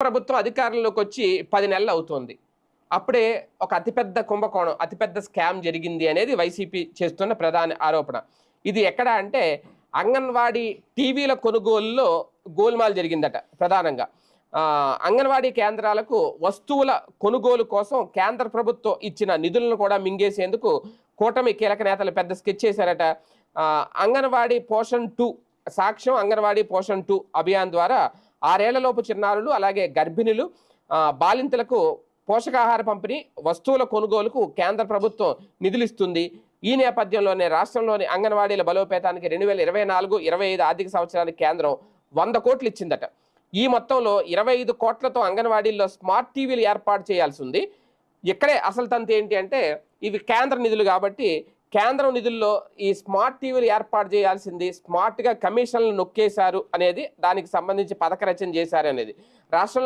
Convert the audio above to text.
ప్రభుత్వం అధికారంలోకి వచ్చి 10 నెలలు అవుతోంది. అప్పుడే ఒక అతిపెద్ద కుంభకోణం, అతిపెద్ద స్కామ్ జరిగింది అనేది వైసీపీ చేస్తున్న ప్రధాన ఆరోపణ. ఇది ఎక్కడ అంటే అంగన్వాడీ టీవీల కొనుగోలులో గోల్మాల్ జరిగిందట ప్రధానంగా. అంగన్వాడీ కేంద్రాలకు వస్తువుల కొనుగోలు కోసం కేంద్ర ప్రభుత్వం ఇచ్చిన నిధులను కూడా మింగేసేందుకు కూటమి కీలక నేతలు పెద్ద స్కెచ్ చేశారట. అంగన్వాడీ పోషణ్ 2 సాక్ష్యం అంగన్వాడీ పోషణ్ 2 అభియాన్ ద్వారా 6 ఏళ్లలోపు చిన్నారులు అలాగే గర్భిణులు బాలింతలకు పోషకాహార పంపిణీ వస్తువుల కొనుగోలుకు కేంద్ర ప్రభుత్వం నిధులిస్తుంది. ఈ నేపథ్యంలోనే రాష్ట్రంలోని అంగన్వాడీల బలోపేతానికి 2024-25 ఆర్థిక సంవత్సరానికి కేంద్రం 100 కోట్లు ఇచ్చిందట. ఈ మొత్తంలో 25 కోట్లతో అంగన్వాడీల్లో స్మార్ట్ టీవీలు ఏర్పాటు చేయాల్సి ఉంది. ఇక్కడే అసలు తంతు ఏంటి అంటే ఇవి కేంద్ర నిధులు కాబట్టి కేంద్రం నిధుల్లో ఈ స్మార్ట్ టీవీలు ఏర్పాటు చేయాల్సింది స్మార్ట్గా కమిషన్లు నొక్కేశారు అనేది, దానికి సంబంధించి పథక రచన చేశారు అనేది. రాష్ట్రంలో